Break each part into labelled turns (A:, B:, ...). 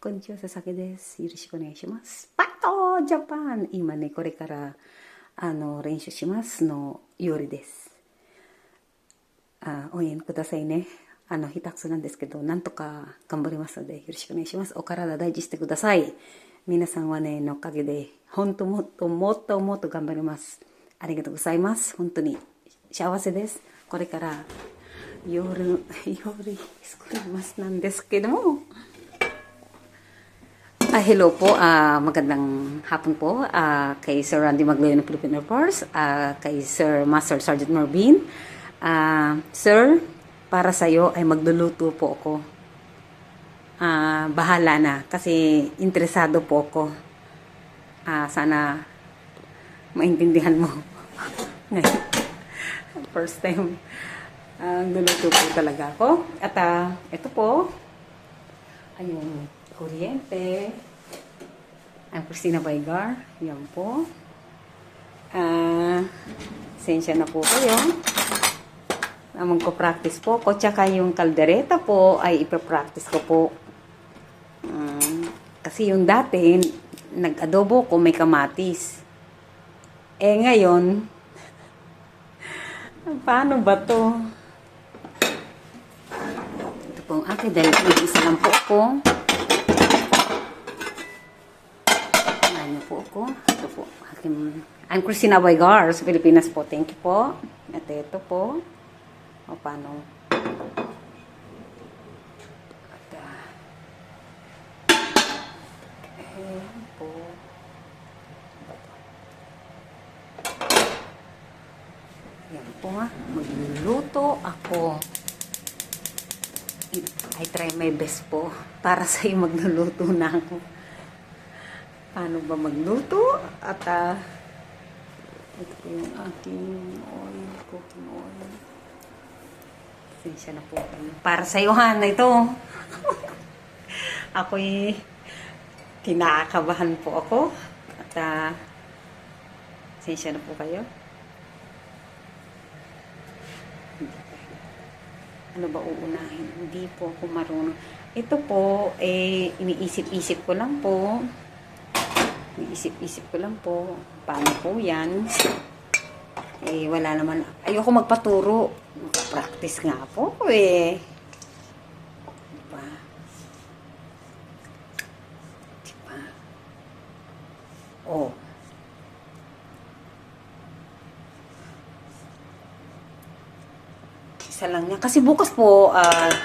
A: こんにちは、佐々木です。よろしくお願いします。パッとジャパン今ね、これから練習しますのよりです。応援くださいね。下手くそなんですけど、なんとか頑張りますので、よろしくお願いします。お体大事してください。皆さんはね、のおかげで、本当もっともっともっと頑張ります。ありがとうございます。本当に幸せです。これから夜作りますなんですけども、hello po, magandang hapon po kay Sir Randy Magloyo ng Philippine Air Force, kay Sir Master Sergeant Marvin. Sir, para sa'yo ay magluluto po ako. Bahala na kasi interesado po ako. Sana maintindihan mo. First time luluto po talaga ako. At ito po ay yung kuryente. Ang Christina Baygar. Yan po. Sensya na po kayo. Magko-practice po ko. Tsaka yung kaldereta po ay ipapractice ko po. Kasi yung dati, nag-adobo ko may kamatis. Ngayon, paano ba to? Ito po ang akin dahil isa lang po ako. Po ako. Ito po. I'm Christina Baygar sa Pilipinas po. Thank you po. At ito po. O paano? At ayan po. Ayan po ha. Magluluto ako. I try my best po. Para sa'yo magluluto na ako. Paano ba magluto? At ito po yung aking oil, cooking oil. Sensya na po kayo. Para sa iyo, Hana, ito. Ako'y kinakabahan po ako. At sensya na po kayo. Ano ba uunahin? Hindi po ako marunong. Ito po, iniisip-isip ko lang po. Isip-isip ko lang po. Paano po yan? Wala naman. Ayoko magpaturo. Practice nga po Diba? Diba? Oh. Isa lang niya. Kasi bukas po,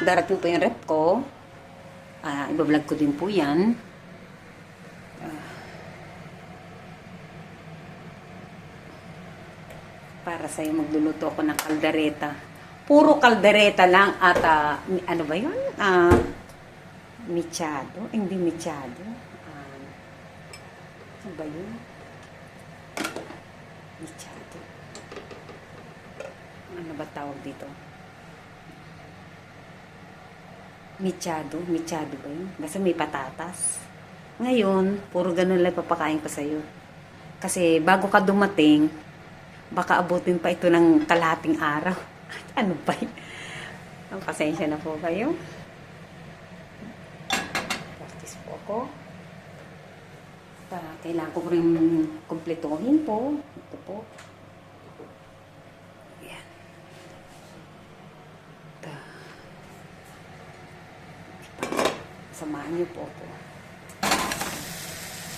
A: darating po yung rep ko. Ibablog ko din po yan. Para sa'yo magluluto ako ng kaldereta. Puro kaldereta lang at ano ba yun? Mechado? Hindi mechado. Ano ba yun? Mechado. Ano ba tawag dito? Mechado? Mechado ba yun? Basta may patatas. Ngayon, puro ganun lang papakain ko sa'yo. Kasi bago ka dumating, baka abutin pa ito ng kalahating araw. Ano ba yun? Ang pasensya na po kayo. Practice po ako. Kailangan ko rin kumpletuhin po. Ito po. Ayan. Samahan niyo po po.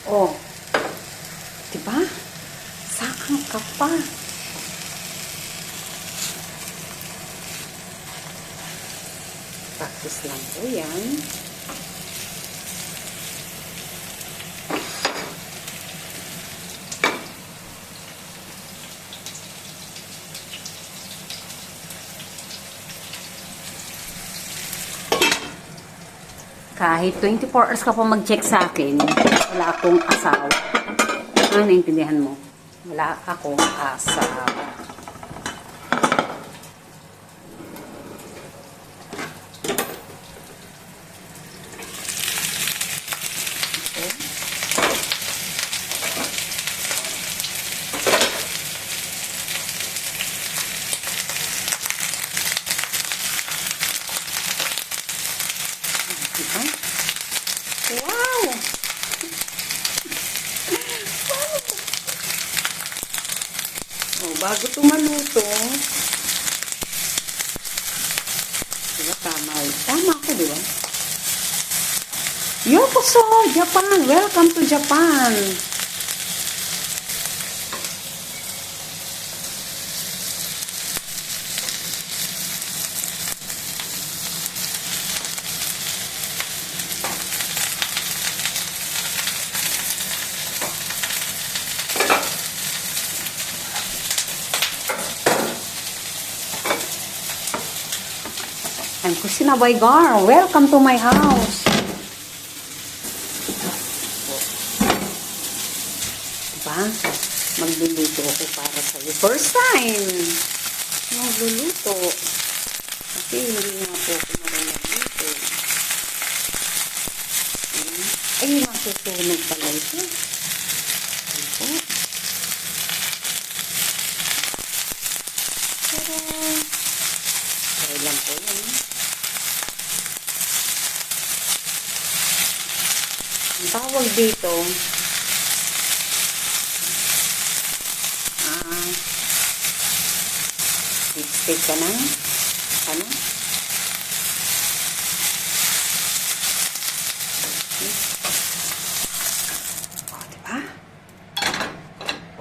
A: Oh. Diba? Saan ka pa? Practice lang po yan. Kahit 24 hours ka pa mag-check sa akin, wala akong asawa. Ano naintindihan mo? Wala akong asawa. Diba? Wow! bago ito maluto, diba tama? Tama ako, diba? Yokoso, Japan! Welcome to Japan! I'm Kusina Boygar. Welcome to my house. Diba? Magluluto ako para sa'yo. First time! Magluluto. Kasi hindi nga po ako marunong magluto. Ay, masusunog pala ito. Ito. Pero, try lang po yan. Ang tawag dito, lipstick ka na, ano? O, diba?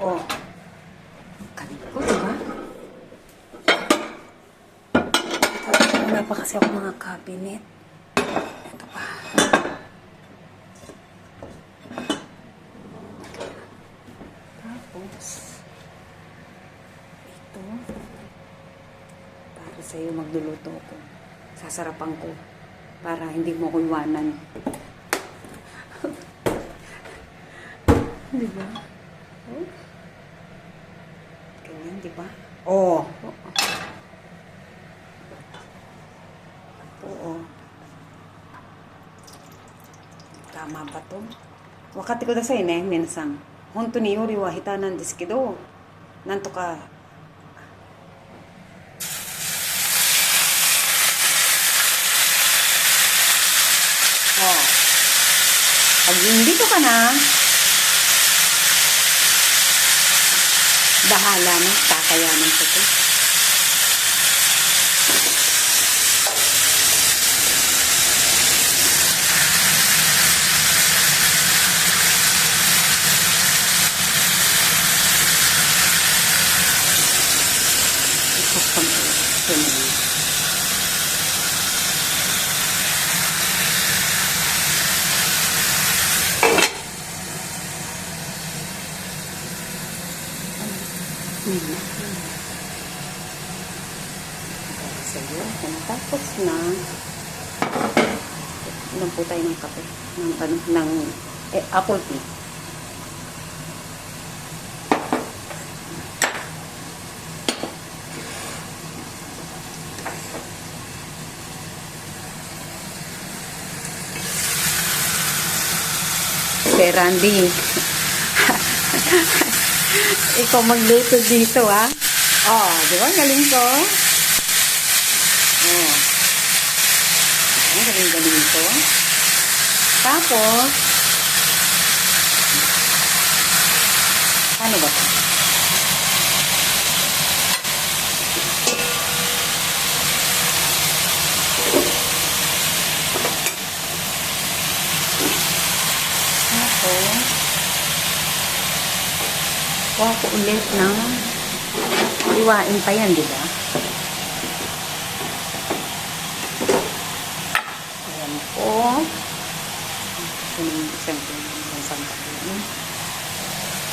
A: O, kanin ko, diba? Wala pa kasi ako mga cabinet. Ito pa. Tapos, ito. Para sa'yo magluluto ko. Sasarapan ko. Para hindi mo ko iwanan. Diba? Oh. Ganyan, diba? Oh. Oo. Tama ba to? Wakati kudasai ne, minasan. Honto ni yori wa hita nan desu kedo, nanto ka pag dito ka na, bahala na, kakayanan ko to. Sa'yo. Tapos na, ilan po tayo ng kape? Ng apple tea. Si Randy. Ikaw magluto dito, ha? Oh, di ba? Galing ko. Oh. Galing ko. Tapos, ano ba ito? Tapos, kuha ko ulit ng iwain pa yan, di ba? Ayan po.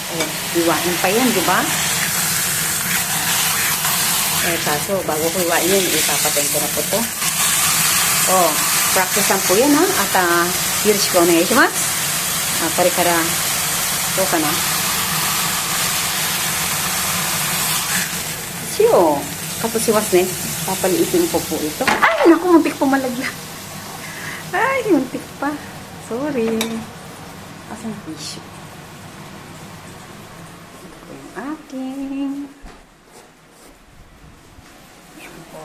A: Ayan, iwain pa yan, di ba? Eh, kaso, bago ko iwain yan, ipapatayin ko na po to. Oh, practice lang po yan, ha? At, yoroshiku onegai shimasu. Kore kara, do ka na? Siyo, kapasiwas ne. Papaliitin ko po ito. Ay, naku, muntik po malaglag. Ay, muntik pa. Sorry. Asan tissue? Ito po yung aking. Yan po.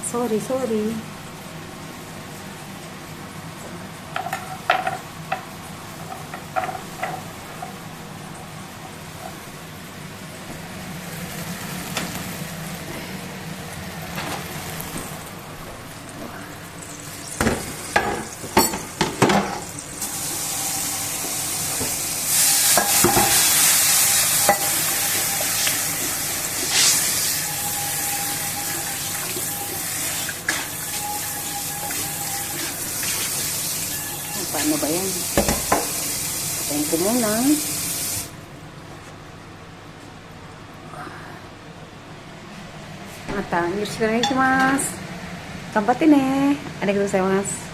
A: Sorry. ko muna. Mata, よろしくお願いします。頑張ってね。ありがとうございます。